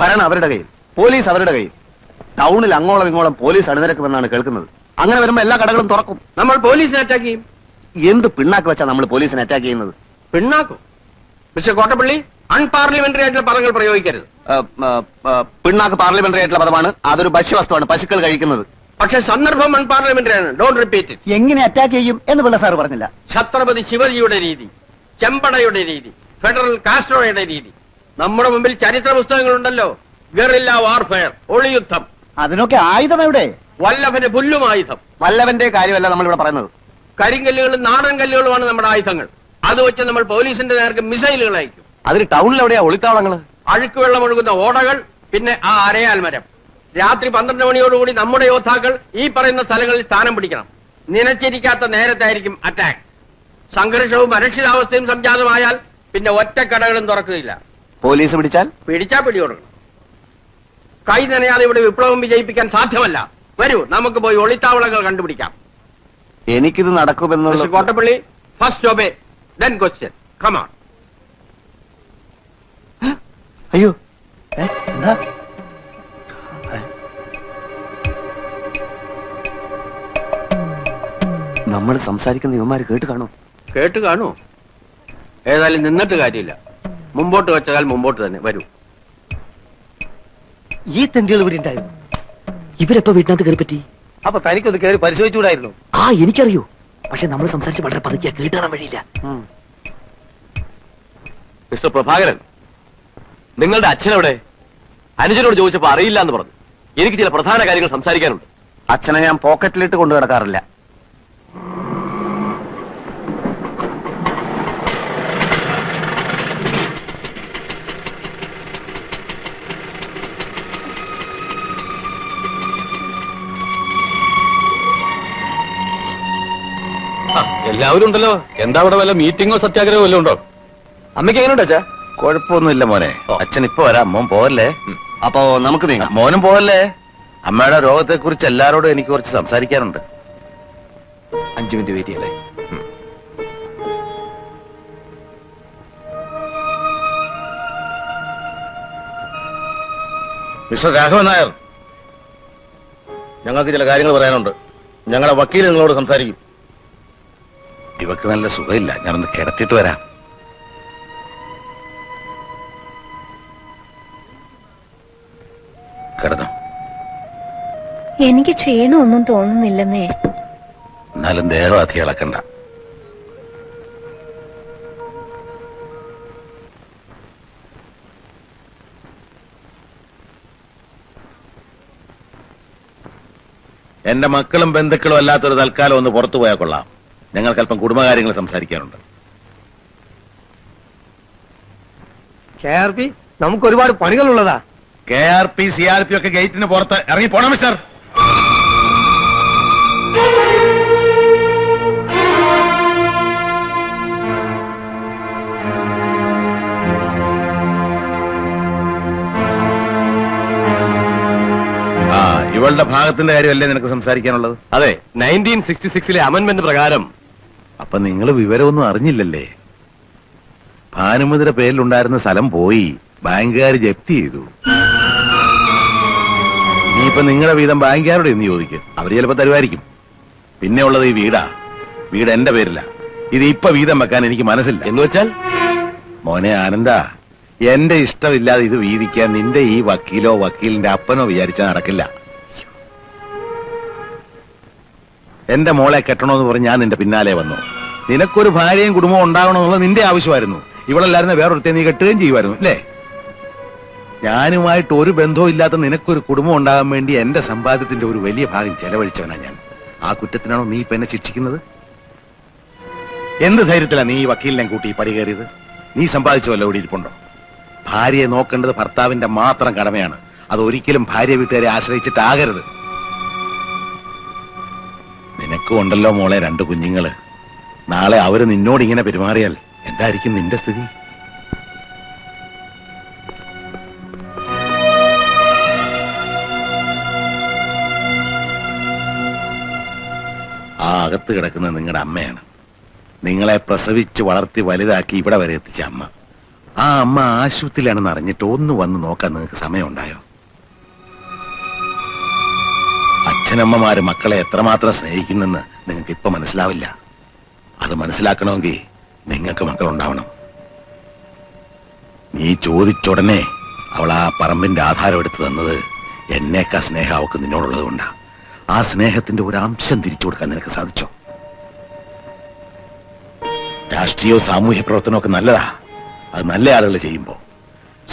ഭരണം അവരുടെ കയ്യിൽ, പോലീസ് അവരുടെ കയ്യിൽ. ടൗണിൽ അങ്ങോളം ഇങ്ങോളം പോലീസ് അണിനിരക്കുമെന്നാണ് കേൾക്കുന്നത്. അങ്ങനെ വരുമ്പോ എല്ലാ കടകളും തുറക്കും. നമ്മൾ പോലീസിനെ അറ്റാക്ക് ചെയ്യും. എന്ത് പിണ്ണാക്ക് വെച്ചാ നമ്മൾ പോലീസിനെ അറ്റാക്ക് ചെയ്യുന്നത്? പിണ്ണാക്കും മിസ്റ്റർ കോട്ടപ്പള്ളി, അൺപാർലമെന്ററി ആയിട്ടുള്ള പദങ്ങൾ പ്രയോഗിക്കരുത്. പിണ്ണാക്ക് പാർലമെന്ററി ആയിട്ടുള്ള പദമാണ്. അതൊരു ഭക്ഷ്യവസ്തുവാണ്, പശുക്കൾ കഴിക്കുന്നത്. പക്ഷെ സന്ദർഭം അൺപാർലമെന്ററി ആണ്. Don't repeat it. എങ്ങനെ അറ്റാക്ക് ചെയ്യും എന്ന് പിള്ള സാർ പറഞ്ഞില്ല. ഛത്രപതി ശിവജിയുടെ രീതി, ചെമ്പടയുടെ രീതി, ഫെഡറൽ കാസ്ട്രോയുടെ രീതി. നമ്മുടെ മുമ്പിൽ ചരിത്ര പുസ്തകങ്ങളുണ്ടല്ലോ. Guerrilla warfare, ഒളിയുദ്ധം. അതിനൊക്കെ ആയുധം എവിടെ? വല്ലഭന് പുല്ലും ആയുധം. വല്ലവന്റെ കാര്യമല്ല നമ്മൾ ഇവിടെ പറയുന്നത്. കരിങ്കല്ലുകളും നാടൻ കല്ലുകളുമാണ് നമ്മുടെ ആയുധങ്ങൾ. അത് വെച്ച് നമ്മൾ പോലീസിന്റെ നേർക്ക് മിസൈലുകൾ അയക്കും. അതിന് ടൗണിൽ എവിടെയാ ഒളിത്താവളങ്ങള്? അഴുക്ക് വെള്ളം ഒഴുകുന്ന ഓടകൾ, പിന്നെ ആ അരയാൽ മരം. രാത്രി 12 മണിയോടുകൂടി നമ്മുടെ യോദ്ധാക്കൾ ഈ പറയുന്ന സ്ഥലങ്ങളിൽ സ്ഥാനം പിടിക്കണം. നനച്ചിരിക്കാത്ത നേരത്തായിരിക്കും അറ്റാക്ക്. സംഘർഷവും അരക്ഷിതാവസ്ഥയും സംജാതമായാൽ പിന്നെ ഒറ്റ കടകളും തുറക്കുകയില്ല. പോലീസ് പിടിച്ചാ പിടികൊടുക്കണം. കൈ നനയാതെ ഇവിടെ വിപ്ലവം വിജയിപ്പിക്കാൻ സാധ്യമല്ല. വരൂ, നമുക്ക് പോയി ഒളിത്താവളങ്ങൾ കണ്ടുപിടിക്കാം. എനിക്കിത് നടക്കുമെന്നുള്ള Kottappally, first obey then question. Come on. അയ്യോ, എന്താ? നമ്മൾ സംസാരിക്കുന്ന യുവമാര് കേട്ട് കാണും. കേട്ട് കാണൂ. ഏതായാലും നിന്നിട്ട് കാര്യമില്ല. മുമ്പോട്ട് വെച്ചാൽ മുമ്പോട്ട് തന്നെ. വരൂ. ഈ തെണ്ടികൾ ഇവിടെ ഉണ്ടായിരുന്നു. ഇവരെപ്പോ വീട്ടിനകത്ത് കയറി പറ്റി? അപ്പൊ തനിക്കൊന്ന് കയറി പരിശോധിച്ചുകൂടായിരുന്നു? ആ, എനിക്കറിയൂ. പക്ഷെ നമ്മൾ സംസാരിച്ച് വളരെ പതുക്കിയാ, കേട്ടാൻ വഴിയില്ല. മിസ്റ്റർ പ്രഭാകരൻ, നിങ്ങളുടെ അച്ഛനെവിടെ? അനുജനോട് ചോദിച്ചപ്പോ അറിയില്ല എന്ന് പറഞ്ഞു. എനിക്ക് ചില പ്രധാന കാര്യങ്ങൾ സംസാരിക്കാനുണ്ട്. അച്ഛനെ ഞാൻ പോക്കറ്റിലിട്ട് കൊണ്ടു കിടക്കാറില്ല. എല്ലാവരും ഉണ്ടല്ലോ. എന്താ അവിടെ വല്ല മീറ്റിംഗോ സത്യാഗ്രഹമോ വല്ലതും ഉണ്ടോ? അമ്മയ്ക്ക് എങ്ങനെയുണ്ട് അച്ഛാ? കുഴപ്പമൊന്നുമില്ല മോനെ. അച്ഛൻ ഇപ്പൊ വരാം. മോൻ പോവല്ലേ? അപ്പോ നമുക്ക് നീങ്ങാം. മോനും പോവല്ലേ? അമ്മയുടെ രോഗത്തെ കുറിച്ച് എല്ലാരോടും എനിക്ക് കുറച്ച് സംസാരിക്കാനുണ്ട്. 5 മിനിറ്റ് വെയിറ്റ് ചെയ്യല്ലേ? മിസ്റ്റർ രാഘവൻ നായർ, ഞങ്ങൾക്ക് ചില കാര്യങ്ങൾ പറയാനുണ്ട്. ഞങ്ങളുടെ വക്കീൽ നിങ്ങളോട് സംസാരിക്കും. ഇവക്ക് നല്ല സുഖമില്ല, ഞാനൊന്ന് കിടത്തിയിട്ട് വരാം. കിടന്നോ? എനിക്ക് ക്ഷീണമൊന്നും തോന്നുന്നില്ലെന്നേ. എന്നാലും ദേഹം അധികം ഇളക്കണ്ട. എന്റെ മക്കളും ബന്ധുക്കളും അല്ലാത്തൊരു തൽക്കാലം ഒന്ന് പുറത്തു പോയാൽ കൊള്ളാം. ഞങ്ങൾക്ക് അല്പം കുടുംബകാര്യങ്ങൾ സംസാരിക്കാനുണ്ട്. KRP നമുക്ക് ഒരുപാട് പണികളുള്ളതാ. KRP CRP ഒക്കെ ഗേറ്റിന് പുറത്ത് ഇറങ്ങി പോണം മിസ്റ്റർ. ഇവളുടെ ഭാഗത്തിന്റെ കാര്യമല്ലേ നിനക്ക് സംസാരിക്കാനുള്ളത്? അതെ, 1966 അമെന്റ്മെന്റ് പ്രകാരം. അപ്പൊ നിങ്ങൾ വിവരമൊന്നും അറിഞ്ഞില്ലല്ലേ? ഭാനുമതിയുടെ പേരിലുണ്ടായിരുന്ന സ്ഥലം പോയി, ബാങ്കുകാർ ജപ്തി ചെയ്തു. ഇനിയിപ്പൊ നിങ്ങളുടെ വീതം ബാങ്കുകാരോട് എന്ന് ചോദിക്കും, അവര് ചിലപ്പോ തരുമായിരിക്കും. പിന്നെ ഉള്ളത് ഈ വീടാ. വീട് എന്റെ പേരില്ല. ഇത് ഇപ്പൊ വീതം വെക്കാൻ എനിക്ക് മനസ്സില്ല. എന്ന് വെച്ചാൽ? മോനെ ആനന്ദ, എന്റെ ഇഷ്ടമില്ലാതെ ഇത് വീതിക്കാൻ നിന്റെ ഈ വക്കീലോ വക്കീലിന്റെ അപ്പനോ വിചാരിച്ചാൽ നടക്കില്ല. എന്റെ മോളെ കെട്ടണമെന്ന് പറഞ്ഞ് ഞാൻ നിന്റെ പിന്നാലെ വന്നു. നിനക്കൊരു ഭാര്യയും കുടുംബവും ഉണ്ടാകണമെന്നുള്ളത് നിന്റെ ആവശ്യമായിരുന്നു. ഇവളല്ലായിരുന്ന വേറൊരുത്തെ നീ കെട്ടുകയും ചെയ്യുമായിരുന്നു അല്ലേ? ഞാനുമായിട്ട് ഒരു ബന്ധവും ഇല്ലാത്ത നിനക്കൊരു കുടുംബം ഉണ്ടാകാൻ വേണ്ടി എന്റെ സമ്പാദ്യത്തിന്റെ ഒരു വലിയ ഭാഗം ചെലവഴിച്ചവനാ ഞാൻ. ആ കുറ്റത്തിനാണോ നീ ഇപ്പൊ എന്നെ ശിക്ഷിക്കുന്നത്? എന്ത് ധൈര്യത്തിലാ നീ ഈ വക്കീലിനെ കൂട്ടി പടി കയറിയത്? നീ സമ്പാദിച്ചവല്ലോ ഇവിടെ ഇരിപ്പുണ്ടോ? ഭാര്യയെ നോക്കേണ്ടത് ഭർത്താവിന്റെ മാത്രം കടമയാണ്. അത് ഒരിക്കലും ഭാര്യ വീട്ടുകാരെ ആശ്രയിച്ചിട്ടാകരുത്. നിനക്കും ഉണ്ടല്ലോ മോളെ 2 കുഞ്ഞുങ്ങള്. നാളെ അവര് നിന്നോട് ഇങ്ങനെ പെരുമാറിയാൽ എന്തായിരിക്കും നിന്റെ സ്ഥിതി? ആ അകത്ത് കിടക്കുന്ന നിങ്ങളുടെ അമ്മയാണ്. നിങ്ങളെ പ്രസവിച്ച് വളർത്തി വലുതാക്കി ഇവിടെ വരെ എത്തിച്ച അമ്മ. ആ അമ്മ ആശുപത്രിയിലാണെന്ന് അറിഞ്ഞിട്ട് ഒന്ന് വന്ന് നോക്കാൻ നിങ്ങൾക്ക് സമയമുണ്ടായോ? അച്ഛനമ്മമാര് മക്കളെ എത്രമാത്രം സ്നേഹിക്കുന്നെന്ന് നിങ്ങൾക്ക് ഇപ്പൊ മനസ്സിലാവില്ല. അത് മനസ്സിലാക്കണമെങ്കിൽ നിങ്ങൾക്ക് മക്കളുണ്ടാവണം. നീ ചോദിച്ചുടനെ അവൾ ആ പറമ്പിന്റെ ആധാരം എടുത്തു തന്നത് എന്നേക്കാ സ്നേഹം അവൾക്ക് നിന്നോടുള്ളത് കൊണ്ടാ. ആ സ്നേഹത്തിന്റെ ഒരു അംശം തിരിച്ചു കൊടുക്കാൻ നിനക്ക് സാധിച്ചോ? രാഷ്ട്രീയവും സാമൂഹ്യ പ്രവർത്തനവും ഒക്കെ നല്ലതാ, അത് നല്ല ആളുകൾ ചെയ്യുമ്പോ.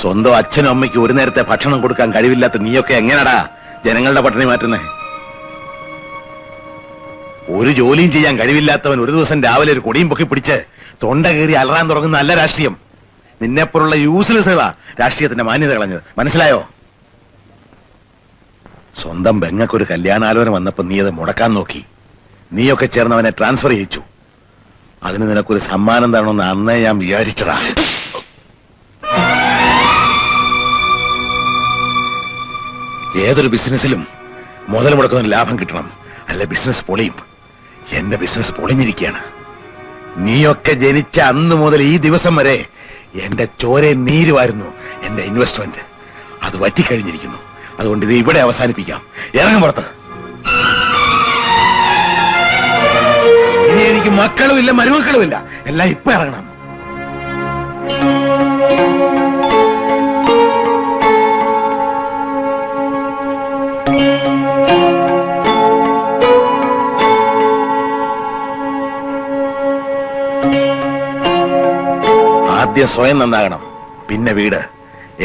സ്വന്തം അച്ഛനും അമ്മയ്ക്ക് ഒരു നേരത്തെ ഭക്ഷണം കൊടുക്കാൻ കഴിവില്ലാത്ത നീയൊക്കെ എങ്ങനെയാടാ ജനങ്ങളുടെ പട്ടിണി മാറ്റുന്നേ? ഒരു ജോലിയും ചെയ്യാൻ കഴിവില്ലാത്തവൻ ഒരു ദിവസം രാവിലെ ഒരു കൊടിയും പൊക്കി പിടിച്ച് തൊണ്ട കയറി അലറാൻ തുടങ്ങുന്ന നല്ല രാഷ്ട്രീയം. നിന്നെപ്പോലുള്ള യൂസ്ലെസ്സുകളാ രാഷ്ട്രീയത്തിന്റെ മാന്യത കളഞ്ഞത്. മനസ്സിലായോ? സ്വന്തം ബെങ്ങക്കൊരു കല്യാണാലോചന വന്നപ്പോ നീ അത് മുടക്കാൻ നോക്കി. നീയൊക്കെ ചേർന്നവനെ ട്രാൻസ്ഫർ ചെയ്യിച്ചു. അതിന് നിനക്കൊരു സമ്മാനം തരണമെന്ന് അന്നേ ഞാൻ വിചാരിച്ചതാ. ഏതൊരു ബിസിനസ്സിലും മുതൽ മുടക്കുന്ന ലാഭം കിട്ടണം, അല്ല ബിസിനസ് പൊളിയും. എന്റെ ബിസിനസ് പൊളിഞ്ഞിരിക്കുകയാണ്. നീയൊക്കെ ജനിച്ച അന്ന് മുതൽ ഈ ദിവസം വരെ എന്റെ ചോരയും നീരുമായിരുന്നു എന്റെ ഇൻവെസ്റ്റ്മെന്റ്. അത് വറ്റിക്കഴിഞ്ഞിരിക്കുന്നു. അതുകൊണ്ട് ഇത് ഇവിടെ അവസാനിപ്പിക്കാം. ഇറങ്ങും പുറത്ത്. ഇനി എനിക്ക് മക്കളുമില്ല മരുമക്കളുമില്ല, എല്ലാം ഇപ്പൊ ഇറങ്ങണം. ആദ്യം സ്വയം നന്നാകണം, പിന്നെ വീട്,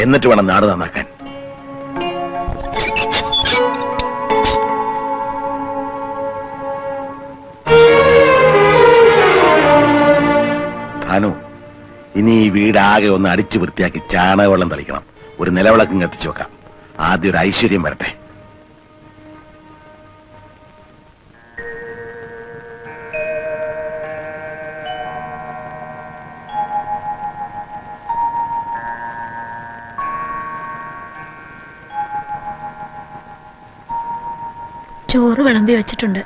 എന്നിട്ട് വേണം നാട് നന്നാക്കാൻ. ഭാനു, ഇനി ഈ വീടാകെ ഒന്ന് അടിച്ചു വൃത്തിയാക്കി ചാണകവെള്ളം തളിക്കണം. ഒരു നിലവിളക്കും കത്തിച്ചു വെക്കാം. ആദ്യം ഒരു ഐശ്വര്യം വരട്ടെ. ചോറ് വിളമ്പി വെച്ചിട്ടുണ്ട്.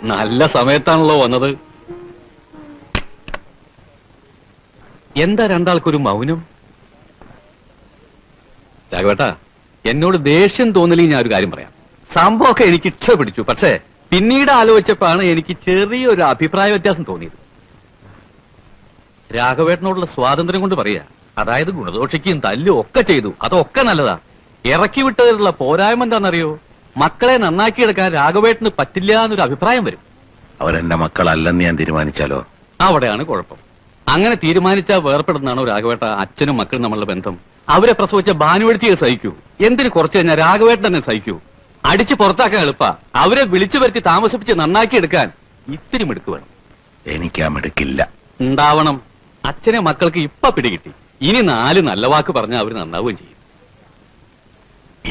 നല്ല സമയത്താണല്ലോ വന്നത്. എന്താ രണ്ടാൾക്കൊരു മൗനം? രാഘവേട്ടാ, എന്നോട് ദേഷ്യം തോന്നില്ലെങ്കിൽ ഞാൻ ഒരു കാര്യം പറയാം. സംഭവമൊക്കെ എനിക്ക് ഇഷ്ടപിടിച്ചു. പക്ഷേ പിന്നീട് ആലോചിച്ചപ്പോഴാണ് എനിക്ക് ചെറിയൊരു അഭിപ്രായ വ്യത്യാസം തോന്നിയത്. രാഘവേട്ടനോടുള്ള സ്വാതന്ത്ര്യം കൊണ്ട് പറയാ. അതായത് ഗുണദോഷിക്കുകയും തല്ലും ഒക്കെ ചെയ്തു, അതൊക്കെ നല്ലതാ. ഇറക്കി വിട്ടതിലുള്ള പോരായ്മ എന്താണെന്നറിയോ? മക്കളെ നന്നാക്കിയെടുക്കാൻ രാഘവേട്ടന് പറ്റില്ല എന്നൊരു അഭിപ്രായം വരും. അവരെന്റെ മക്കളല്ലെന്ന് ഞാൻ തീരുമാനിച്ചാലോ? അവിടെയാണ് കുഴപ്പം. അങ്ങനെ തീരുമാനിച്ചാൽ വേർപ്പെടുന്നതാണോ രാഘവേട്ട അച്ഛനും മക്കളും നമ്മളുടെ ബന്ധം? അവരെ പ്രസവിച്ച ഭാനുവെടുത്തിയെ സഹിക്കൂ. എന്തിന് കുറച്ചു കഴിഞ്ഞാൽ രാഘവേട്ടൻ തന്നെ സഹിക്കൂ. അടിച്ച് പുറത്താക്കാൻ എളുപ്പാ. അവരെ വിളിച്ചു വരുത്തി താമസിപ്പിച്ച് നന്നാക്കിയെടുക്കാൻ ഇത്തിരി മിടുക്ക് വേണം. എനിക്ക് ആ മിടുക്കില്ല. ഉണ്ടാവണം. അച്ഛനെ മക്കൾക്ക് ഇപ്പൊ പിടികിട്ടി. ഇനി 4 നല്ല വാക്ക് പറഞ്ഞാൽ അവർ നന്നാവുകയും ചെയ്യും.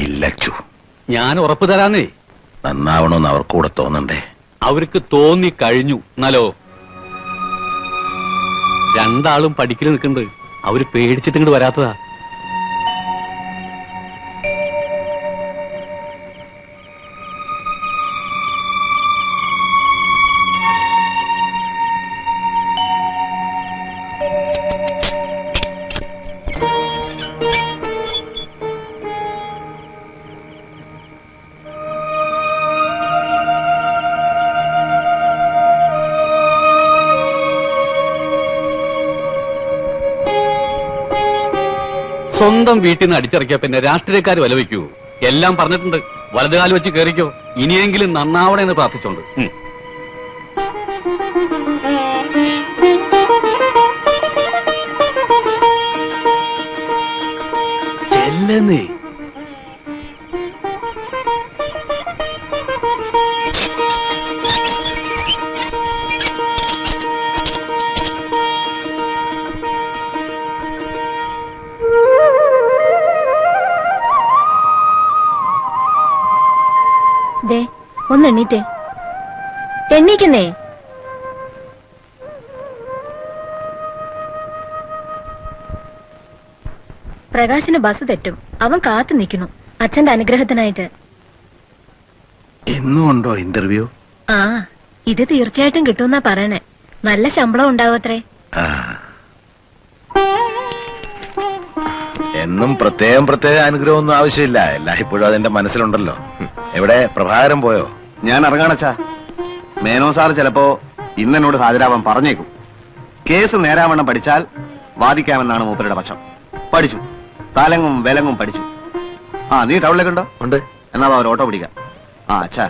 ഇല്ലച്ചു, ഞാൻ ഉറപ്പ് തരാന്നേ. നന്നാവണമെന്ന് അവർക്കൂടെ തോന്നണ്ടേ? അവർക്ക് തോന്നി കഴിഞ്ഞു. എന്നാലോ രണ്ടാളും പഠിക്കൽ നിൽക്കുന്നുണ്ട്. അവര് പേടിച്ചിട്ട് ഇങ്ങോട്ട് വരാത്തതാ. സ്വന്തം വീട്ടിൽ നിന്ന് അടിച്ചിറക്കിയ പിന്നെ രാഷ്ട്രീയക്കാർ വില വയ്ക്കൂ. എല്ലാം പറഞ്ഞിട്ടുണ്ട്. വലതുകാലം വെച്ച് കയറിക്കോ. ഇനിയെങ്കിലും നന്നാവണേ എന്ന് പ്രാർത്ഥിച്ചോണ്ട്. ചെല്ലെന്നേ. ദേ ഒന്ന് എണ്ണീറ്റേ. എണ്ണീക്കുന്നേ. പ്രകാശിന് ബസ് തെറ്റും. അവൻ കാത്തു നിൽക്കുന്നു അച്ഛന്റെ അനുഗ്രഹത്തിനായിട്ട്. എന്നും ഉണ്ടോ ഇന്റർവ്യൂ? ആ, ഇത് തീർച്ചയായിട്ടും കിട്ടുമെന്നാ പറയണേ. നല്ല ശമ്പളം ഉണ്ടാവത്രേ. ആ. എന്നും പ്രത്യേക അനുഗ്രഹമൊന്നും ആവശ്യമില്ല. എല്ലായ്പ്പോഴും അതെന്റെ മനസ്സിലുണ്ടല്ലോ. എവിടെ പ്രഭാകരൻ പോയോ? ഞാൻ ഇറങ്ങാണച്ചാ. മേനോ സാർ ചിലപ്പോ ഇന്നെന്നോട് ഹാജരാവാൻ പറഞ്ഞേക്കും. കേസ് നേരാവണ്ണം പഠിച്ചാൽ വാദിക്കാമെന്നാണ് മൂപ്പരുടെ പക്ഷം. പഠിച്ചു, തലങ്ങും വിലങ്ങും പഠിച്ചു. ആ, നീ ടൗണിലേക്കുണ്ടോ? ഉണ്ട്. എന്നാ ഒരു ഓട്ടോ പിടിക്കാം. ആ അച്ഛാ,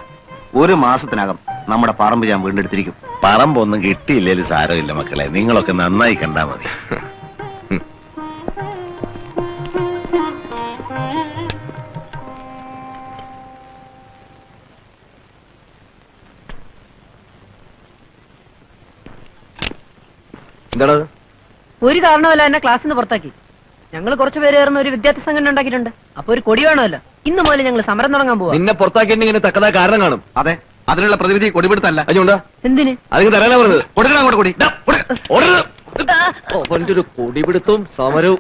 1 മാസത്തിനകം നമ്മുടെ പറമ്പ് ഞാൻ വീണ്ടെടുത്തിരിക്കും. പറമ്പൊന്നും കിട്ടിയില്ലേലും സാരമില്ല മക്കളെ, നിങ്ങളൊക്കെ നന്നായി കണ്ടാ മതി. എന്താടാ ഒരു കാരണമല്ല എന്നെ ക്ലാസ്സിൽ നിന്ന് പുറത്താക്കി. ഞങ്ങൾ കുറച്ചു പേര് ചേർന്ന് ഒരു വിദ്യാർത്ഥി സംഘടന ഉണ്ടാക്കിയിട്ടുണ്ട്. അപ്പൊ ഒരു കൊടി വേണമല്ലോ. ഇന്ന് മുതൽ ഞങ്ങൾ സമരം തുടങ്ങാൻ പോവാ. നിന്നെ പുറത്താക്കിയിങ്ങനെ തക്കതായ കാരണം കാണും. അതെ, അതിനുള്ള പ്രതിവിധി കൊടിപിടുത്തല്ല. അതുകൊണ്ടാ എന്തിന്? അതിന് തരാനാ പറഞ്ഞത്. കൊടുക്കണം അങ്ങോട്ട് കൊടി. അവന്റെ ഒരു കൊടിപിടുത്തവും സമരവും.